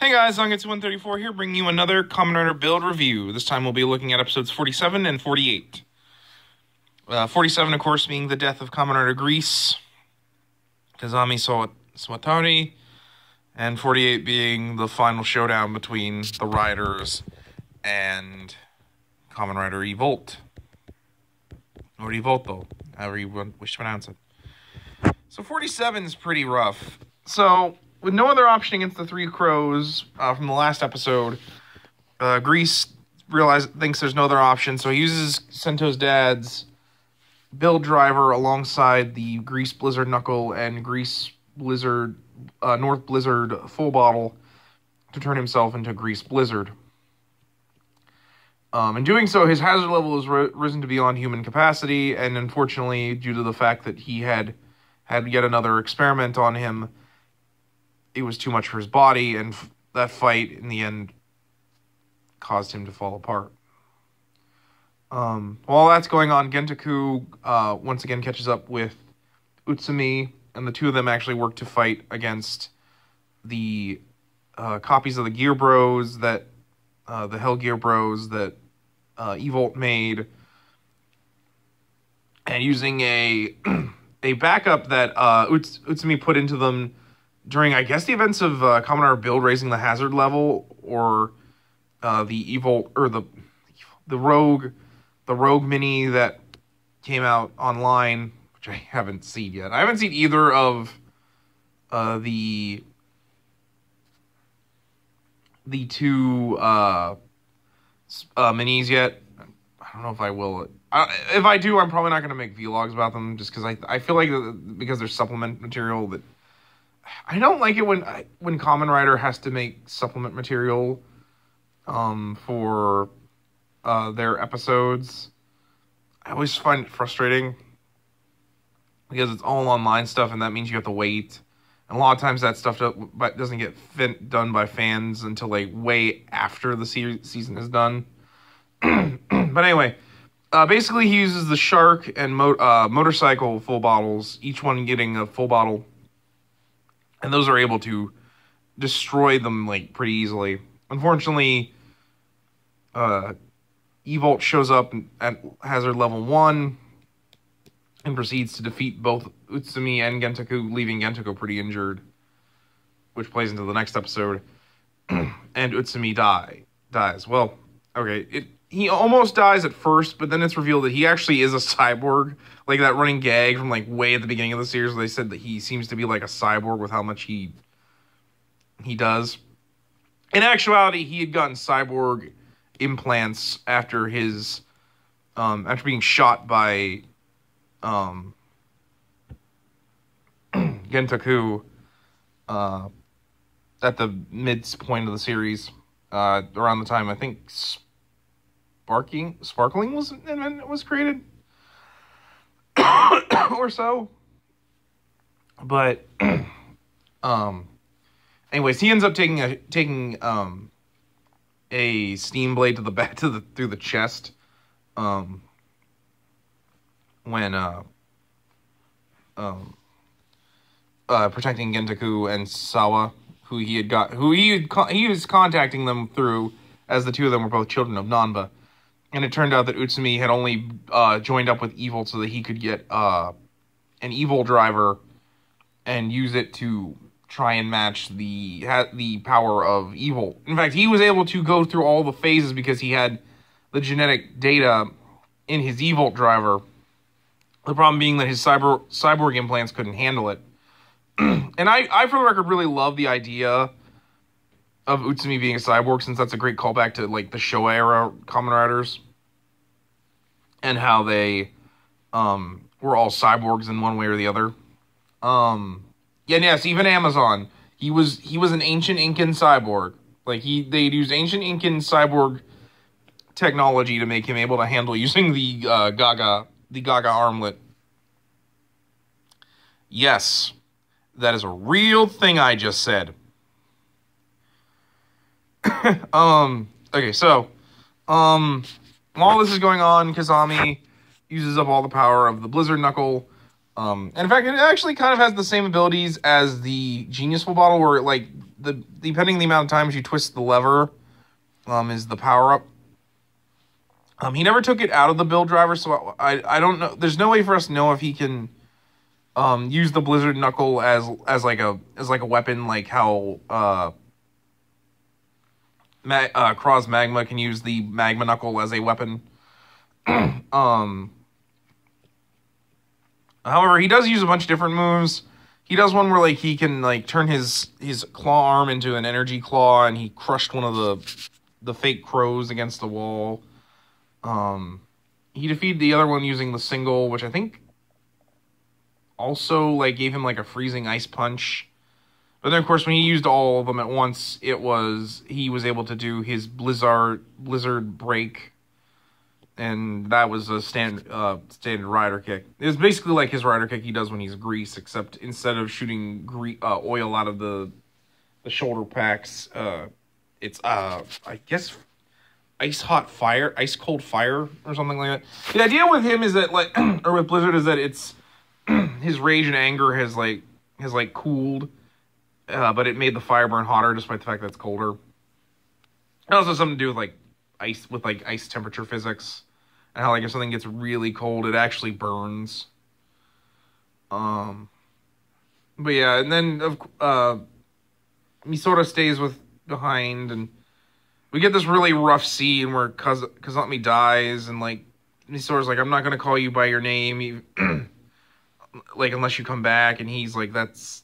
Hey guys, Zangetsu 134 here, bringing you another Kamen Rider build review. This time we'll be looking at episodes 47 and 48. 47, of course, being the death of Kamen Rider Grease, Kazami Sawatari, and 48 being the final showdown between the Riders and Kamen Rider Evolt. Or Evolto, however you wish to pronounce it. So 47 is pretty rough. So, with no other option against the Three Crows from the last episode, Grease thinks there's no other option, so he uses Sento's dad's build driver alongside the Grease Blizzard Knuckle and Grease Blizzard North Blizzard full bottle to turn himself into Grease Blizzard. In doing so, his hazard level has risen to beyond human capacity, and unfortunately, due to the fact that he had yet another experiment on him, it was too much for his body, and that fight, in the end, caused him to fall apart. While that's going on, Gentaku once again catches up with Utsumi, and the two of them actually work to fight against the copies of the Gear Bros that the Hell Gear Bros that Evolt made, and using a backup that Utsumi put into them during, I guess, the events of Kamen Rider Build raising the hazard level, or the Evolt, or the Rogue mini that came out online, which I haven't seen yet. I haven't seen either of the two minis yet. I don't know if I will. If I do, I'm probably not going to make vlogs about them, just because I feel like because there's supplement material that I don't like it when Kamen Rider has to make supplement material for their episodes. I always find it frustrating because it's all online stuff, and that means you have to wait. And a lot of times that stuff doesn't get done by fans until like way after the season is done. But anyway, basically he uses the Shark and Motorcycle full bottles, each one getting a full bottle. And those are able to destroy them like pretty easily. Unfortunately, Evolt shows up at hazard level 1 and proceeds to defeat both Utsumi and Gentaku, leaving Gentaku pretty injured, which plays into the next episode. And Utsumi dies. Well, okay, he almost dies at first, but then it's revealed that he actually is a cyborg. Like that running gag from like way at the beginning of the series, where they said that he seems to be like a cyborg with how much he does. In actuality, he had gotten cyborg implants after his after being shot by Gentaku at the midpoint of the series, around the time I think Sparkling was created, or so. But anyways, he ends up taking a steam blade to the back through the chest when protecting Gentaku and Sawa, who he was contacting them through, as the two of them were both children of Nanba. And it turned out that Utsumi had only joined up with Evil so that he could get an Evil driver and use it to try and match the power of Evil. In fact, he was able to go through all the phases because he had the genetic data in his Evil driver. The problem being that his cyborg implants couldn't handle it. And I, for the record, really love the idea of Utsumi being a cyborg, since that's a great callback to like the Showa era Kamen Riders, and how they were all cyborgs in one way or the other. Yes, even Amazon. He was an ancient Incan cyborg. Like they used ancient Incan cyborg technology to make him able to handle using the Gaga armlet. Yes, that is a real thing I just said. Okay, so, while this is going on, Kazami uses up all the power of the Blizzard Knuckle, and in fact, it actually kind of has the same abilities as the Genius Full Bottle, where it, like, depending on the amount of times you twist the lever, is the power up. He never took it out of the build driver, so I don't know. There's no way for us to know if he can use the Blizzard Knuckle as like a weapon, like how Cross Magma can use the Magma Knuckle as a weapon. However, he does use a bunch of different moves. He does one where like he can like turn his claw arm into an energy claw, and he crushed one of the fake crows against the wall. He defeated the other one using the single, which I think also like gave him like a freezing ice punch. But then of course when he used all of them at once, he was able to do his blizzard break, and that was a standard rider kick. It was basically like his rider kick he does when he's Grease, except instead of shooting oil out of the shoulder packs, it's I guess ice cold fire or something like that. The idea with him is that like or with Blizzard is that it's his rage and anger has cooled, but it made the fire burn hotter despite the fact that it's colder. It also has something to do with ice temperature physics, and how like if something gets really cold, it actually burns. But yeah, and then Misora stays behind, and we get this really rough scene where Kazami dies, and like Misora's like, I'm not gonna call you by your name, like unless you come back, and he's like, that's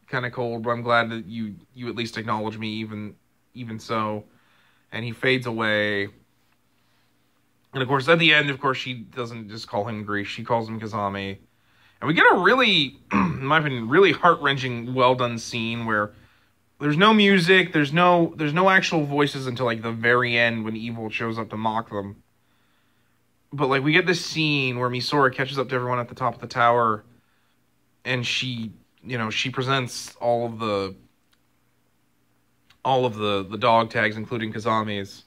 kind of cold, but I'm glad that you at least acknowledge me even so. And he fades away. And of course at the end, of course, she doesn't just call him Grease, she calls him Kazami. And we get a really, in my opinion, really heart-wrenching, well-done scene where there's no music, there's no actual voices until like the very end when Evolt shows up to mock them. But like we get this scene where Misora catches up to everyone at the top of the tower, and she presents all of the dog tags, including Kazami's,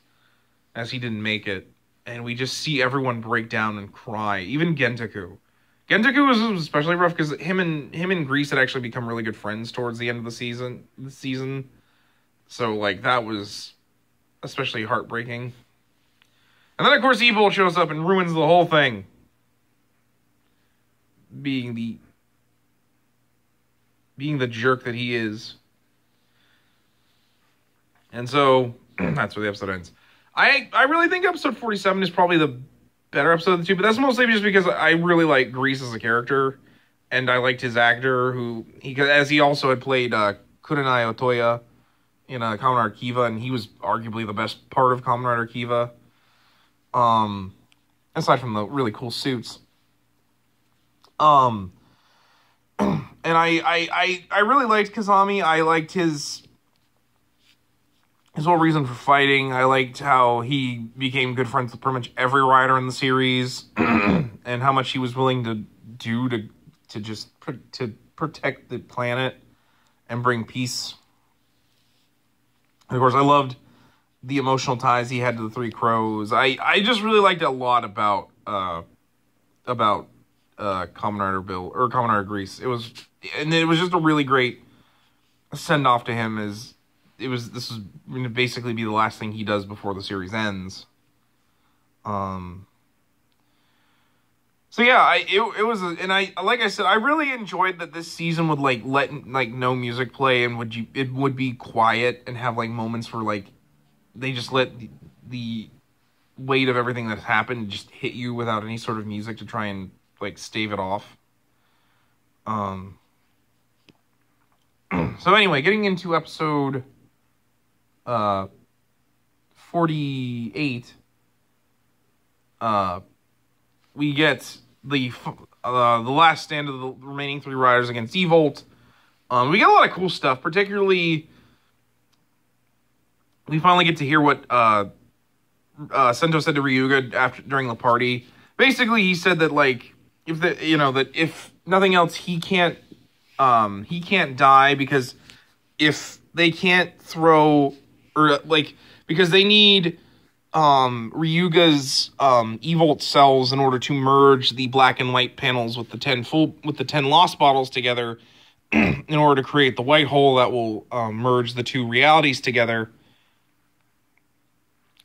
as he didn't make it. And we just see everyone break down and cry. Even Gentaku. Gentaku was especially rough because him and Grease had actually become really good friends towards the end of the season. So like that was especially heartbreaking. And then of course Evolt shows up and ruins the whole thing, being the jerk that he is. And so that's where the episode ends. I really think episode 47 is probably the better episode of the two, but that's mostly just because I really like Grease as a character, and I liked his actor, as he also had played Kurenai Otoya in Kamen Rider Kiva, and he was arguably the best part of Kamen Rider Kiva, aside from the really cool suits. And I really liked Kazami. I liked his whole reason for fighting. I liked how he became good friends with pretty much every rider in the series, and how much he was willing to do to protect the planet and bring peace. And of course, I loved the emotional ties he had to the Three Crows. I just really liked a lot about Kamen Rider Bill or Kamen Rider Grease. It was just a really great send off to him. This was going to basically be the last thing he does before the series ends. So yeah, it was, like I said, I really enjoyed that this season would let no music play, and it would be quiet and have moments where they just let the weight of everything that's happened just hit you without any sort of music to try and stave it off. So anyway, getting into episode 48, we get the last stand of the remaining three riders against Evolt. We get a lot of cool stuff, particularly we finally get to hear what Sento said to Ryuga during the party. Basically, he said that if nothing else, he can't die because if they can't throw because they need Ryuga's Evolt cells in order to merge the black and white panels with the 10 lost bottles together in order to create the white hole that will merge the two realities together,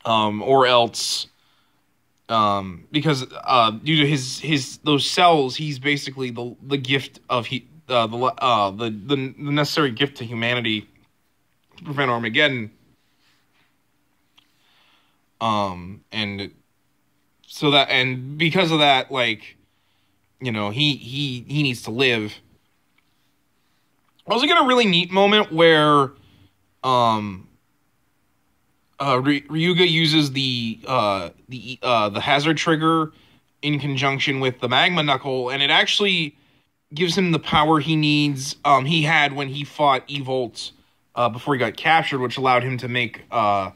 or else, because due to his those cells, he's basically the gift of the necessary gift to humanity to prevent Armageddon. And so that, and because of that, like, you know, he needs to live. I also get a really neat moment where Ryuga uses the hazard trigger in conjunction with the magma knuckle, and it actually gives him the power he needs. He had when he fought Evolt before he got captured, which allowed him to make the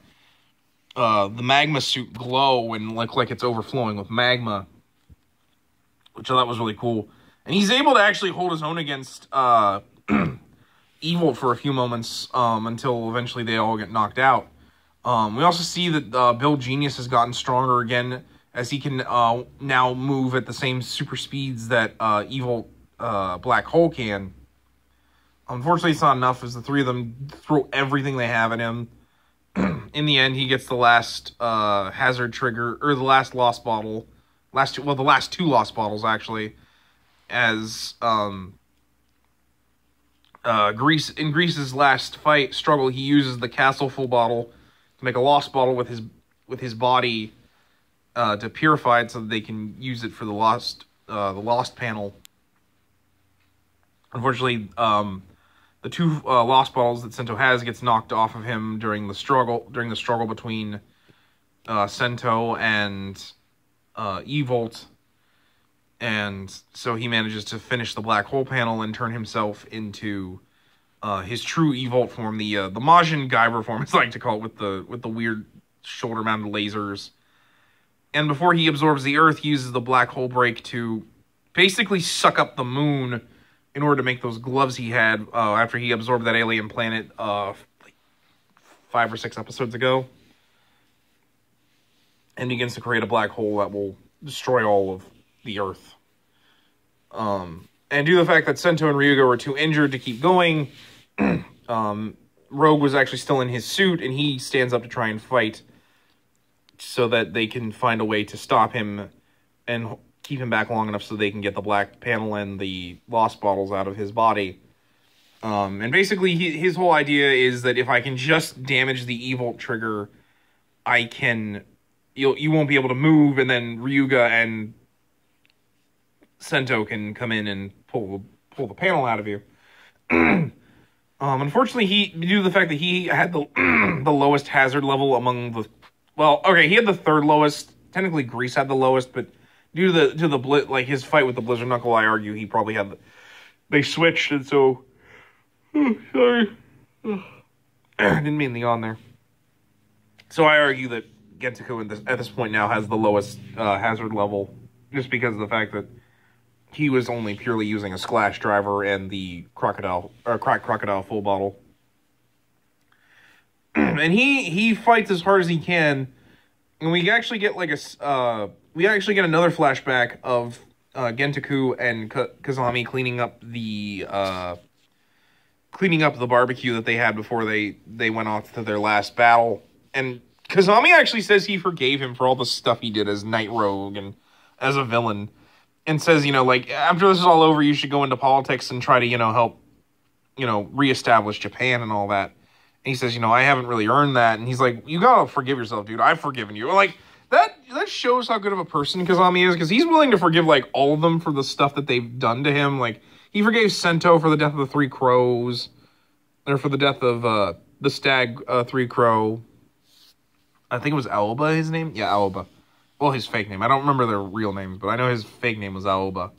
magma suit glow and look like it's overflowing with magma, which I thought was really cool. And he's able to actually hold his own against Evolt for a few moments until eventually they all get knocked out. We also see that Bill Genius has gotten stronger again, as he can now move at the same super speeds that Evolt Black Hole can. Unfortunately, it's not enough, as the three of them throw everything they have at him. In the end, he gets the last hazard trigger, or the last lost bottle. The last two lost bottles, actually. As in Grease's last struggle, he uses the castle full bottle to make a lost bottle with his body to purify it so that they can use it for the lost panel. Unfortunately, the two lost bottles that Sento has gets knocked off of him during the struggle between Sento and Evolt, and so he manages to finish the black hole panel and turn himself into his true Evolt form, the Majin Guyver form, as I like to call it, with the weird shoulder-mounted lasers. And before he absorbs the Earth, he uses the black hole break to basically suck up the moon in order to make those gloves he had after he absorbed that alien planet like 5 or 6 episodes ago. And begins to create a black hole that will destroy all of the Earth. And due to the fact that Sento and Ryuga were too injured to keep going, Rogue was actually still in his suit, and he stands up to try and fight so that they can find a way to stop him and keep him back long enough so they can get the black panel and the lost bottles out of his body. And basically, his whole idea is that if I can just damage the Evolt trigger, you won't be able to move, and then Ryuga and Sento can come in and pull the panel out of you. Unfortunately, due to the fact that he had the the lowest hazard level among the... Well, okay, he had the third lowest. Technically, Grease had the lowest, but due to the his fight with the Blizzard Knuckle, I argue he probably had they switched, and so... sorry. Didn't mean the on there. So I argue that Gentoku at this point now has the lowest hazard level, just because of the fact that he was only purely using a Splash Driver and the Cracked Crocodile full bottle. And he fights as hard as he can, and we actually get another flashback of Gentoku and Kazami cleaning up the barbecue that they had before they went off to their last battle. And Kazami actually says he forgave him for all the stuff he did as Night Rogue and as a villain, and says, after this is all over, you should go into politics and try to, help, reestablish Japan and all that. And he says, I haven't really earned that. And he's like, you gotta forgive yourself, dude. I've forgiven you. Like, that shows how good of a person Kazami is, because he's willing to forgive, all of them for the stuff that they've done to him. Like, he forgave Sento for the death of the Three Crows, or for the death of the Stag Three Crow. I think it was Aoba, his name? Yeah, Aoba. Well, his fake name. I don't remember their real names, but I know his fake name was Aoba.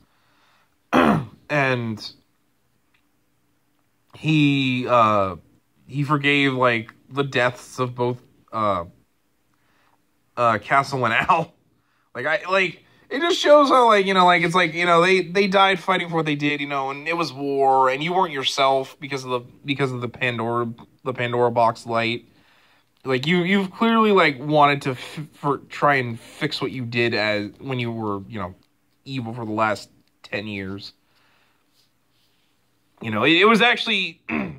And he forgave, the deaths of both Castle and Al. It just shows how, they died fighting for what they did, and it was war, and you weren't yourself because of the Pandora box light. You've clearly, wanted to try and fix what you did when you were, evil for the last 10 years. you know, it was actually a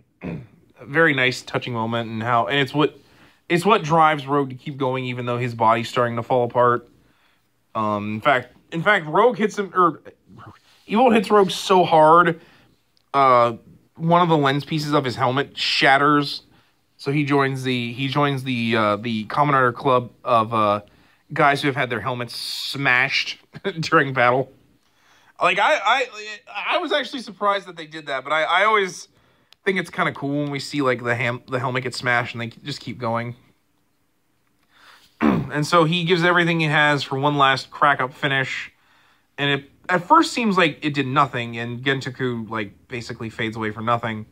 very nice, touching moment, and it's what drives Rogue to keep going, even though his body's starting to fall apart. In fact, Rogue hits him, or Evolt hits Rogue so hard, one of the lens pieces of his helmet shatters. So he joins the Kamen Rider Club of guys who have had their helmets smashed during battle. Like I was actually surprised that they did that, but I always think it's kind of cool when we see like the helmet get smashed and they just keep going. And so he gives everything he has for one last crack up finish, and it at first seems like it did nothing, and Gentoku like basically fades away for nothing.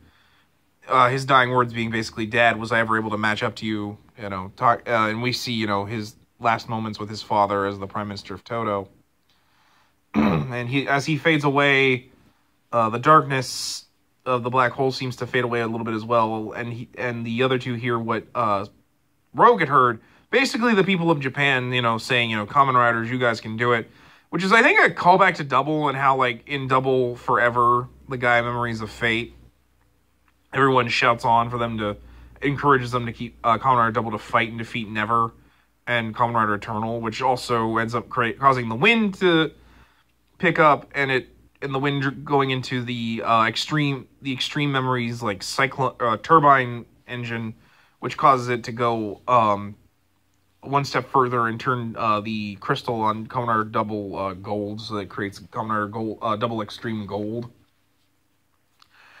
His dying words being basically, "Dad, was I ever able to match up to you?" You know, and we see, you know, his last moments with his father as the Prime Minister of Toto. And as he fades away, the darkness of the black hole seems to fade away a little bit as well. And the other two hear what Rogue had heard. Basically, the people of Japan, you know, saying, you know, Kamen Riders, you guys can do it. Which is, I think, a callback to Double, and how, like, in Double Forever, the guy Memories of Fate, everyone shouts on for them to, encourages them to keep Kamen Rider Double to fight and defeat Never and Kamen Rider Eternal, which also ends up causing the wind to pick up, and the wind going into the extreme Memories, like, turbine engine, which causes it to go one step further and turn the crystal on Kamen Rider Double gold, so that creates Kamen Rider Double Extreme Gold.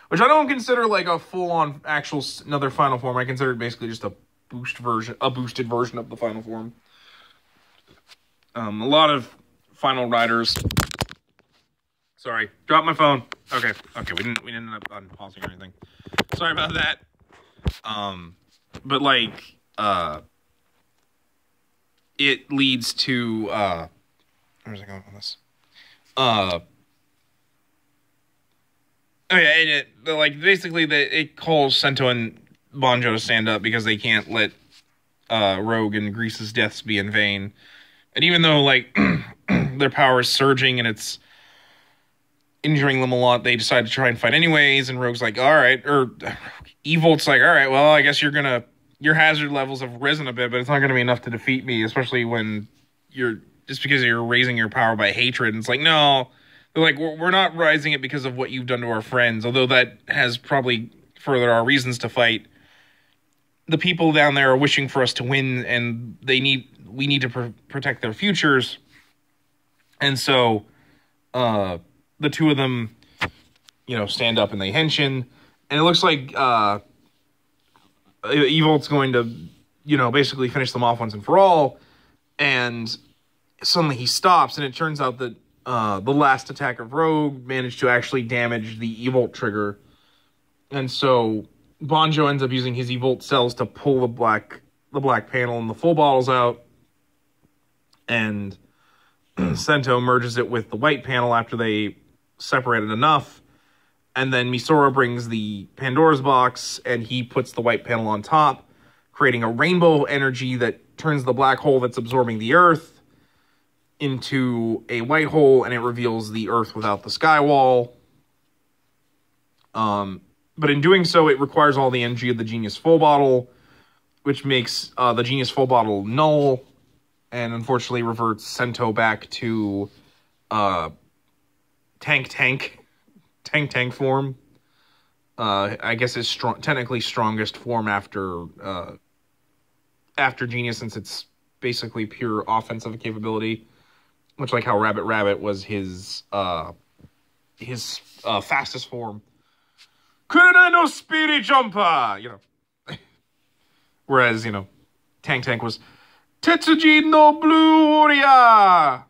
Which I don't consider like a full-on actual another final form. I consider it basically just a boosted version of the final form. A lot of final riders. Sorry, dropped my phone. Okay, we didn't end up unpausing or anything. Sorry about that. But like, it leads to, where's I going with this? Oh yeah, like, basically, it calls Sento and Banjo to stand up because they can't let Rogue and Grease's deaths be in vain. And even though, like, their power is surging and it's injuring them a lot, they decide to try and fight anyways, and Rogue's like, alright, or Evolt's like, alright, well, I guess your hazard levels have risen a bit, but it's not gonna be enough to defeat me, especially when just because you're raising your power by hatred. And it's like, no. They're like, we're not rising it because of what you've done to our friends, although that has probably further our reasons to fight. The people down there are wishing for us to win, and we need to protect their futures. And so, the two of them, you know, stand up and they henshin, and it looks like Evolt's going to, you know, basically finish them off once and for all. And suddenly he stops, and it turns out that the last attack of Rogue managed to actually damage the Evolt trigger. And so Banjo ends up using his Evolt cells to pull the black panel and the full bottles out. And Sento merges it with the white panel after they separated enough. And then Misora brings the Pandora's box, and he puts the white panel on top, creating a rainbow energy that turns the black hole that's absorbing the Earth into a white hole, and it reveals the Earth without the sky wall. But in doing so, it requires all the energy of the Genius Full Bottle, which makes the Genius Full Bottle null, and unfortunately reverts Sento back to tank form. I guess his technically strongest form after Genius, since it's basically pure offensive capability. Much like how Rabbit was his fastest form. Kunai no Speedy Jumper! You know. Whereas, you know, Tank was Tetsuji no Blue Warrior!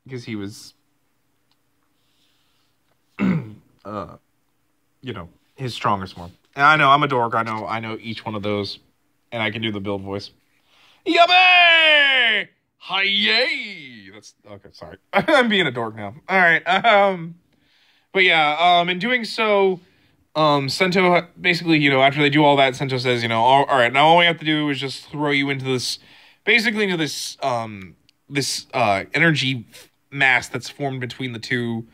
Because he was, you know, his strongest form. And I know, I'm a dork. I know each one of those. And I can do the build voice. Yabe! Hi-yay! That's okay, sorry. I'm being a dork now. Alright, but yeah, in doing so, Sento basically, you know, after they do all that, Sento says, you know, alright, now all we have to do is just throw you into this, basically into this, energy mass that's formed between the two,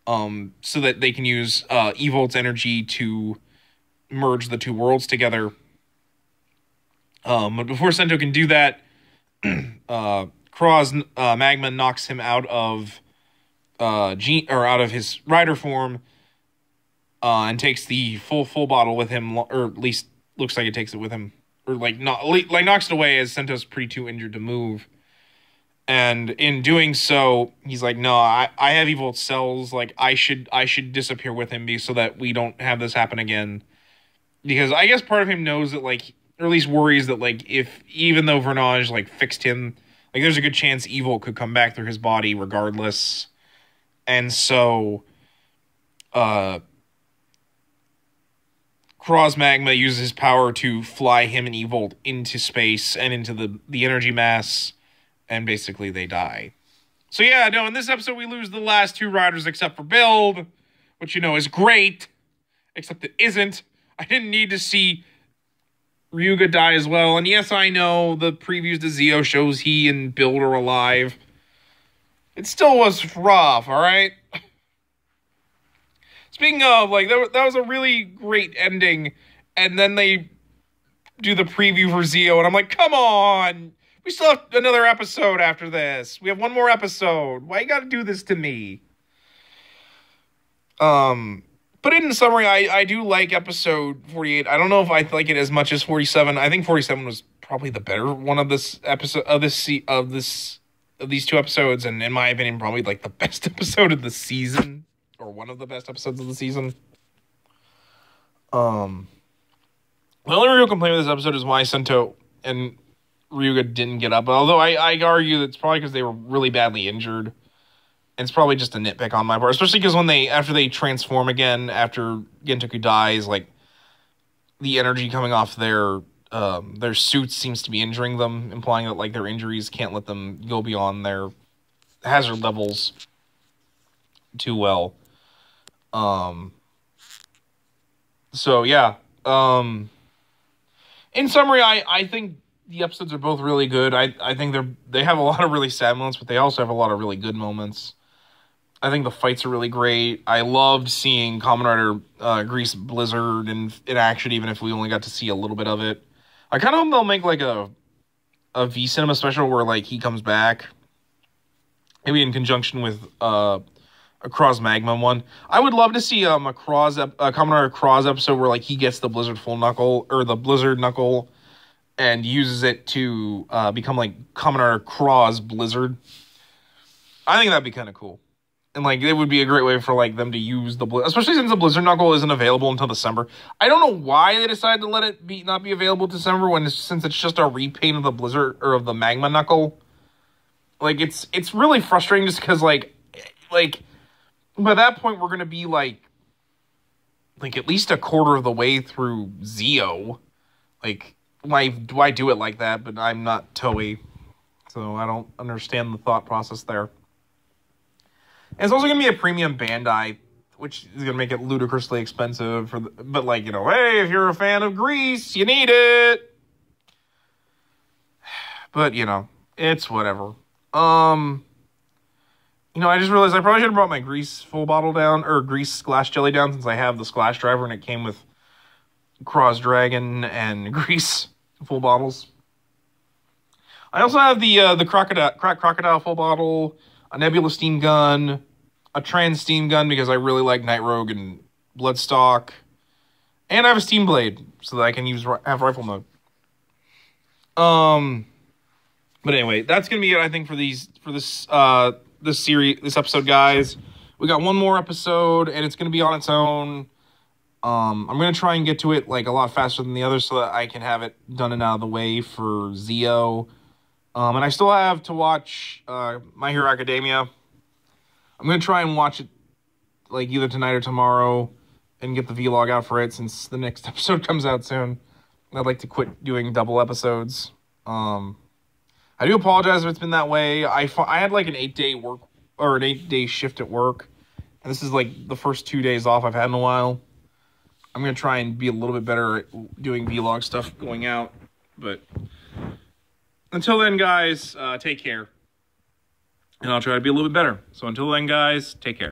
so that they can use Evolt's energy to merge the two worlds together. But before Sento can do that, Kraw's magma knocks him out of out of his rider form, and takes the full bottle with him, or at least looks like it takes it with him, or knocks it away as Sento's pretty too injured to move. And in doing so, he's like, no, I have Evolt cells. Like, I should disappear with him so that we don't have this happen again. Because I guess part of him knows that, like, or at least worries that, like, even though Vernage, like, fixed him, like, there's a good chance Evolt could come back through his body regardless. And so, Kraw's magma uses his power to fly him and Evolt into space and into the energy mass, and basically they die. So yeah, no, in this episode we lose the last two riders except for Build, which, you know, is great, except it isn't. I didn't need to see Ryuga die as well, and yes, I know the previews to Zeo shows he and Build are alive. It still was rough, alright? Speaking of, like, that was a really great ending, and then they do the preview for Zeo, and I'm like, come on! We still have another episode after this. We have one more episode. Why you gotta do this to me? But in summary, I do like episode 48. I don't know if I like it as much as 47. I think 47 was probably the better one of this episode of these two episodes, and in my opinion, probably like the best episode of the season, or one of the best episodes of the season. The only real complaint with this episode is why Sento and Ryuga didn't get up. Although I argue that it's probably because they were really badly injured. And it's probably just a nitpick on my part. Especially because after they transform again, after Gentoku dies, like, the energy coming off their suits seems to be injuring them, implying that, like, their injuries can't let them go beyond their hazard levels too well. So, yeah. In summary, I think the episodes are both really good. I think they have a lot of really sad moments, but they also have a lot of really good moments. I think the fights are really great. I loved seeing Kamen Rider Grease Blizzard in action, even if we only got to see a little bit of it. I kind of hope they'll make, like, a V-Cinema special where, like, he comes back. Maybe in conjunction with a Kraw's Magma one. I would love to see a Kamen Rider Kraw's episode where, like, he gets the Blizzard Full Knuckle, or the Blizzard Knuckle, and uses it to become, like, Kamen Rider Kraw's Blizzard. I think that'd be kind of cool. And, like, it would be a great way for, like, them to use the Blizzard, especially since the Blizzard Knuckle isn't available until December. I don't know why they decided to let it not be available December since it's just a repaint of the Blizzard, or of the Magma Knuckle. Like, it's really frustrating just because, like, by that point, we're going to be, like, at least a quarter of the way through Zeo. Like, why do I do it like that? But I'm not Toei, so I don't understand the thought process there. And it's also going to be a premium Bandai, which is going to make it ludicrously expensive. But, like, you know, hey, if you're a fan of Grease, you need it. But, you know, it's whatever. You know, I just realized I probably should have brought my Grease full bottle down, or Grease Splash Jelly down, since I have the Splash Driver, and it came with Kraw's Dragon and Grease full bottles. I also have the Crocodile full bottle, a Nebula Steam Gun, a Trans Steam Gun because I really like Night Rogue and Bloodstock, and I have a Steam Blade so that I can have rifle mode. But anyway, that's gonna be it, I think, for this episode, guys. We got one more episode, and it's gonna be on its own. I'm gonna try and get to it, like, a lot faster than the others so that I can have it done and out of the way for Zeo. And I still have to watch My Hero Academia. I'm going to try and watch it, like, either tonight or tomorrow and get the vlog out for it since the next episode comes out soon. I'd like to quit doing double episodes. I do apologize if it's been that way. I had, like, an 8-day shift at work. And this is, like, the first 2 days off I've had in a while. I'm going to try and be a little bit better at doing vlog stuff going out. But until then, guys, take care. And I'll try to be a little bit better. So until then, guys, take care.